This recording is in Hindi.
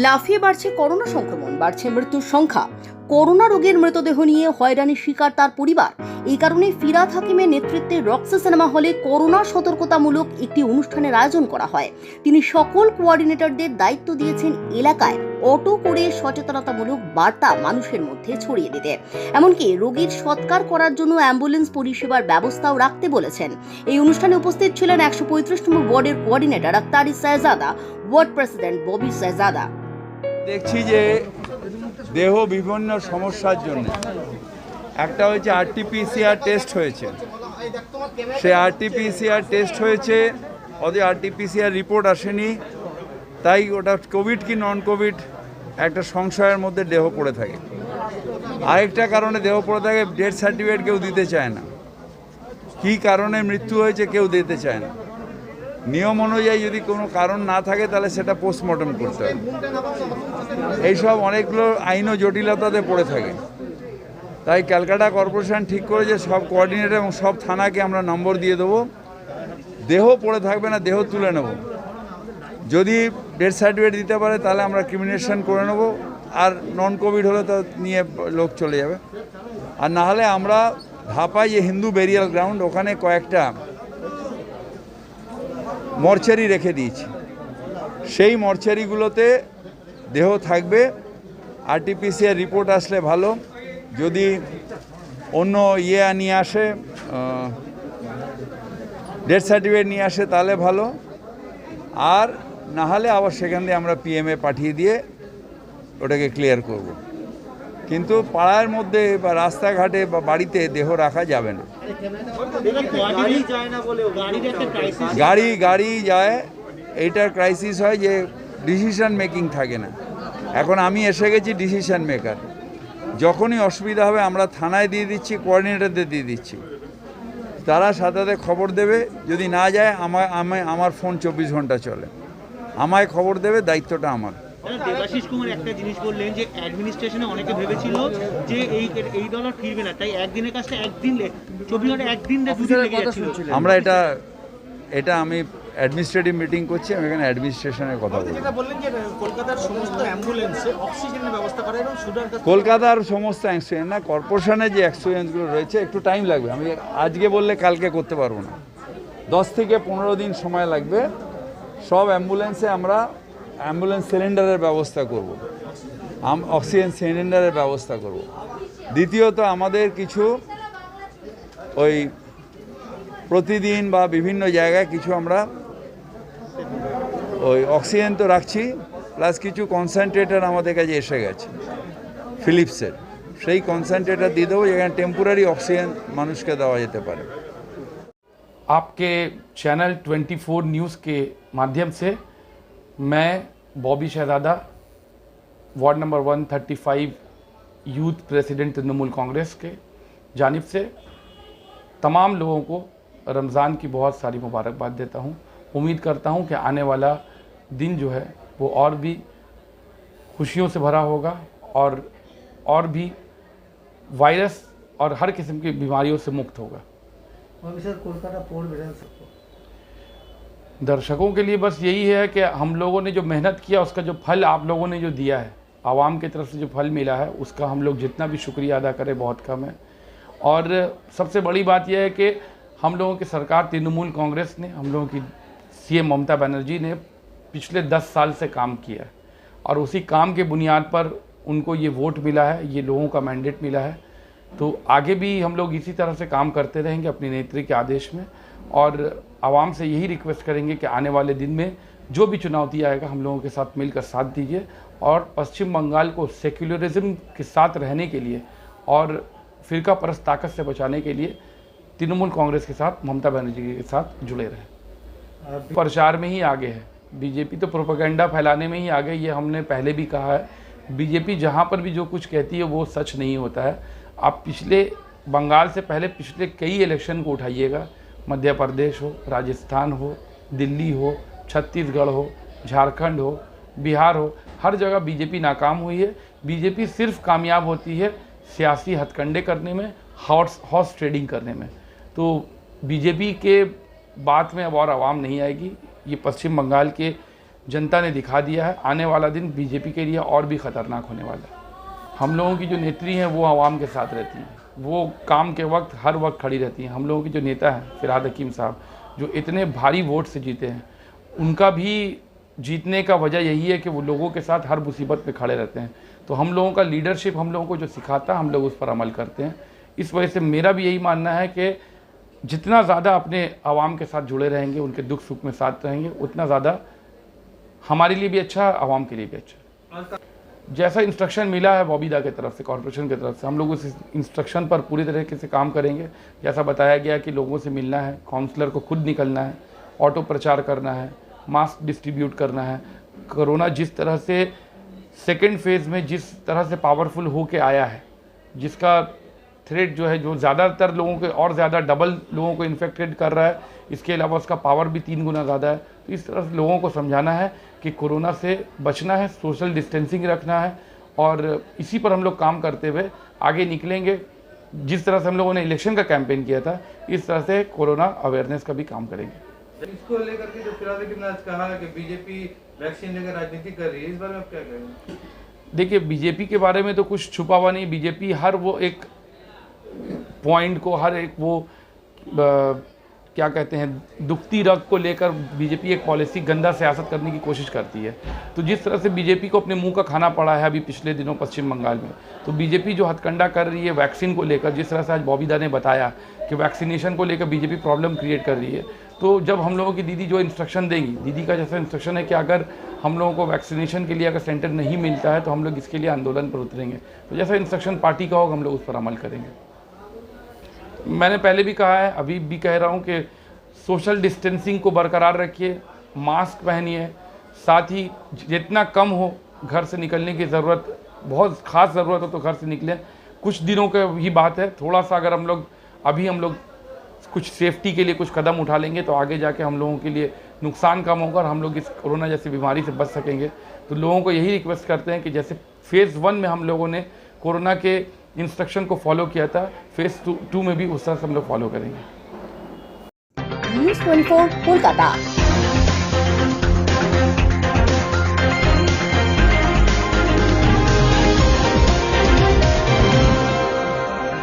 লাফিয়ে বাড়ছে করোনা সংক্রমণ, বাড়ছে মৃত্যুর সংখ্যা। করোনা রোগীর মৃতদেহ নিয়ে হয়রানির শিকার তার পরিবার। এই কারণে ফিরাদ হাকিমের নেতৃত্বে রক্সি সিনেমা হলে করোনা সতর্কতামূলক একটি অনুষ্ঠানের আয়োজন করা হয়। তিনি সকল কোঅর্ডিনেটরদের দায়িত্ব দিয়েছেন এলাকায় অটো করে সচেতনতামূলক বার্তা মানুষের মধ্যে ছড়িয়ে দিতে, এমনকি রোগীর সৎকার করার জন্য অ্যাম্বুলেন্স পরিষেবার ব্যবস্থাও রাখতে বলেছেন। এই অনুষ্ঠানে উপস্থিত ছিলেন 135 ওয়ার্ডের কোঅর্ডিনেটর আক্তারি শাহজাদা, ওয়ার্ড প্রেসিডেন্ট ববি শাহজাদা। দেখছি যে দেহ বিভিন্ন সমস্যার জন্য একটা হচ্ছে আরটিপিসিআর টেস্ট হয়েছে, সে আরটিপিসিআর টেস্ট হয়েছে, ওদের আরটিপিসিআর রিপোর্ট আসেনি, তাই ওটা কোভিড কি নন কোভিড একটা সংশয়ের মধ্যে দেহ পড়ে থাকে। আরেকটা কারণে দেহ পড়ে থাকে, ডেথ সার্টিফিকেট কেউ দিতে চায় না, কী কারণে মৃত্যু হয়েছে কেউ দিতে চায় না। নিয়ম অনুযায়ী যদি কোনো কারণ না থাকে তাহলে সেটা পোস্টমর্টম করতে হবে। এইসব অনেকগুলো আইনও জটিলতাতে পড়ে থাকে। তাই ক্যালকাটা কর্পোরেশন ঠিক করে যে সব কোঅর্ডিনেটর এবং সব থানাকে আমরা নম্বর দিয়ে দেবো, দেহ পড়ে থাকবে না, দেহ তুলে নেব। যদি ডেথ সার্টিফিকেট দিতে পারে তাহলে আমরা ক্রিমিনেশন করে নেব, আর নন কোভিড হলে তো নিয়ে লোক চলে যাবে। আর না হলে আমরা ধাপাই যে হিন্দু বেরিয়াল গ্রাউন্ড, ওখানে কয়েকটা মর্চারি রেখে দিয়েছি, সেই মর্চারিগুলোতে দেহ থাকবে। আরটিপিসিআর রিপোর্ট আসলে ভালো, যদি অন্য নিয়ে আসে, ডেথ সার্টিফিকেট নিয়ে আসে তাহলে ভালো, আর না হলে আবার সেখান দিয়ে আমরা পিএমএ পাঠিয়ে দিয়ে ওটাকে ক্লিয়ার করব। কিন্তু পাড়ার মধ্যে বা রাস্তাঘাটে বা বাড়িতে দেহ রাখা যাবে না। গাড়ি যায়, এইটার ক্রাইসিস হয় যে ডিসিশন মেকিং থাকে না। এখন আমি এসে গেছি ডিসিশন মেকার, যখনই অসুবিধা হবে আমরা থানায় দিয়ে দিচ্ছি, কোঅর্ডিনেটরদের দিয়ে দিচ্ছি, তারা সাথে খবর দেবে। যদি না যায় আমার ফোন 24 ঘন্টা চলে, আমায় খবর দেবে, দায়িত্বটা আমার। দেবাশিস কুমার একটা জিনিস বললেন যে অ্যাডমিনিস্ট্রেশনে অনেকে ভেবেছিল যে এই দল আর ফিরবে না, তাই একদিনের কাজটা একদিন 24 ঘন্টা একদিন লেগে যাচ্ছিল। আমরা এটা আমি অ্যাডমিনিস্ট্রেটিভ মিটিং করছি, আমি এখানে অ্যাডমিনিস্ট্রেশনের কথা বলছি। বললেন যে কলকাতার সমস্ত অ্যাম্বুলেন্সে অক্সিজেনের ব্যবস্থা করা এবং কলকাতার সমস্ত অ্যাক্সিডেন্ট না, কর্পোরেশনের যে অ্যাক্সিডেন্টগুলো রয়েছে একটু টাইম লাগবে। আমি আজকে বললে কালকে করতে পারবো না, 10 থেকে 15 দিন সময় লাগবে। সব অ্যাম্বুলেন্সে আমরা অ্যাম্বুলেন্স সিলিন্ডারের ব্যবস্থা করব, অক্সিজেন সিলিন্ডারের ব্যবস্থা করব। দ্বিতীয়ত আমাদের কিছু ওই প্রতিদিন বা বিভিন্ন জায়গায় কিছু আমরা ওই অক্সিজেন তো রাখছি, প্লাস কিছু কনসেন্ট্রেটর আমাদের কাছে এসে গেছে ফিলিপসের, সেই কনসেন্ট্রেটর দিয়ে দেবো যেখানে টেম্পোরারি অক্সিজেন মানুষকে দেওয়া যেতে পারে। आपके चैनल 24 न्यूज़ के माध्यम से मैं Bobby Shahzada, ward number 135 youth president Trinamool Congress के जानिब से तमाम लोगों को रमज़ान की बहुत सारी मुबारकबाद देता हूं। उम्मीद करता हूं कि आने वाला दिन जो है वो और भी खुशियों से भरा होगा और भी वायरस और हर किस्म की बीमारियों से मुक्त होगा। दर्शकों के लिए बस यही है कि हम लोगों ने जो मेहनत किया उसका जो फल आप लोगों ने जो दिया है, आवाम की तरफ से जो फल मिला है, उसका हम लोग जितना भी शुक्रिया अदा करें बहुत कम है। और सबसे बड़ी बात यह है कि हम लोगों की सरकार तृणमूल कांग्रेस ने, हम लोगों की सीएम ममता बनर्जी ने पिछले 10 साल से काम किया है, और उसी काम के बुनियाद पर उनको ये वोट मिला है, ये लोगों का मैंडेट मिला है। तो आगे भी हम लोग इसी तरह से काम करते रहेंगे अपनी नेत्री के आदेश में, और आवाम से यही रिक्वेस्ट करेंगे कि आने वाले दिन में जो भी चुनौती आएगा हम लोगों के साथ मिलकर साथ दीजिए, और पश्चिम बंगाल को सेक्युलरिज्म के साथ रहने के लिए और फिरका परस्त ताकत से बचाने के लिए तृणमूल कांग्रेस के साथ, ममता बनर्जी के साथ जुड़े रहे। प्रचार में ही आगे है बीजेपी, तो प्रोपेगेंडा फैलाने में ही आगे, ये हमने पहले भी कहा है। बीजेपी जहाँ पर भी जो कुछ कहती है वो सच नहीं होता है। आप पिछले बंगाल से पहले पिछले कई इलेक्शन को उठाइएगा, मध्य प्रदेश हो, राजस्थान हो, दिल्ली हो, छत्तीसगढ़ हो, झारखंड हो, बिहार हो, हर जगह बीजेपी नाकाम हुई है। बीजेपी सिर्फ कामयाब होती है सियासी हथकंडे करने में, हॉर्स ट्रेडिंग करने में। तो बीजेपी के बात में अब और आवाम नहीं आएगी। ये पश्चिम बंगाल के जनता ने दिखा दिया है। आने वाला दिन बीजेपी के लिए और भी खतरनाक होने वाला है। हम लोगों की जो नेत्री हैं वो आवाम के साथ रहती हैं, वो काम के वक्त हर वक्त खड़ी रहती हैं। हम लोगों की जो नेता हैं फिरहाद हकीम साहब, जो इतने भारी वोट से जीते हैं, उनका भी जीतने का वजह यही है कि वो लोगों के साथ हर मुसीबत में खड़े रहते हैं। तो हम लोगों का लीडरशिप हम लोगों को जो सिखाता है, हम लोग उस पर अमल करते हैं। इस वजह से मेरा भी यही मानना है कि जितना ज़्यादा अपने आवाम के साथ जुड़े रहेंगे, उनके दुख सुख में साथ रहेंगे, उतना ज़्यादा हमारे लिए भी अच्छा, आवाम के लिए भी अच्छा। जैसा इंस्ट्रक्शन मिला है बॉबीदा की तरफ से, कॉरपोरेशन की तरफ से, हम लोग उस इंस्ट्रक्शन पर पूरी तरीके से काम करेंगे। जैसा बताया गया कि लोगों से मिलना है, काउंसलर को खुद निकलना है, ऑटो प्रचार करना है, मास्क डिस्ट्रीब्यूट करना है। कोरोना जिस तरह से सेकेंड फेज़ में जिस तरह से पावरफुल होके आया है, जिसका थ्रेट जो है, जो ज़्यादातर लोगों के और ज़्यादा डबल लोगों को इन्फेक्टेड कर रहा है, इसके अलावा उसका पावर भी 3 गुना ज़्यादा है। तो इस तरह से लोगों को समझाना है कि कोरोना से बचना है, सोशल डिस्टेंसिंग रखना है, और इसी पर हम लोग काम करते हुए आगे निकलेंगे। जिस तरह से हम लोगों ने इलेक्शन का कैंपेन किया था, इस तरह से कोरोना अवेयरनेस का भी काम करेंगे। इसको लेकर के जो फिरहाद हकीम ने आज कहा है कि बीजेपी वैक्सीन लेकर राजनीति कर रही है, इस बारे में आप क्या कहेंगे? देखिए, बीजेपी के बारे में तो कुछ छुपा हुआ नहीं। बीजेपी हर वो एक पॉइंट को, हर एक वो क्या कहते हैं, दुखती रग को लेकर बीजेपी एक पॉलिसी, गंदा सियासत करने की कोशिश करती है। तो जिस तरह से बीजेपी को अपने मुंह का खाना पड़ा है अभी पिछले दिनों पश्चिम बंगाल में, तो बीजेपी जो हथकंडा कर रही है वैक्सीन को लेकर, जिस तरह से आज बॉबीदा ने बताया कि वैक्सीनेशन को लेकर बीजेपी प्रॉब्लम क्रिएट कर रही है, तो जब हम लोगों की दीदी जो इंस्ट्रक्शन देंगी, दीदी का जैसा इंस्ट्रक्शन है कि अगर हम लोगों को वैक्सीनेशन के लिए अगर सेंटर नहीं मिलता है तो हम लोग इसके लिए आंदोलन पर उतरेंगे। तो जैसा इंस्ट्रक्शन पार्टी का होगा, हम लोग उस पर अमल करेंगे। मैंने पहले भी कहा है, अभी भी कह रहा हूँ कि सोशल डिस्टेंसिंग को बरकरार रखिए, मास्क पहनिए, साथ ही जितना कम हो घर से निकलने की ज़रूरत, बहुत ख़ास ज़रूरत हो तो घर से निकलें। कुछ दिनों की ही बात है, थोड़ा सा अगर हम लोग कुछ सेफ्टी के लिए कुछ कदम उठा लेंगे तो आगे जाके हम लोगों के लिए नुकसान कम होगा और हम लोग इस कोरोना जैसी बीमारी से बच सकेंगे। तो लोगों को यही रिक्वेस्ट करते हैं कि जैसे फेज़ 1 में हम लोगों ने कोरोना के इंस्ट्रक्शन को फॉलो किया था, फेज़ 2 में भी उस तरह से हम लोग फॉलो करेंगे। News 24 कोलकाता।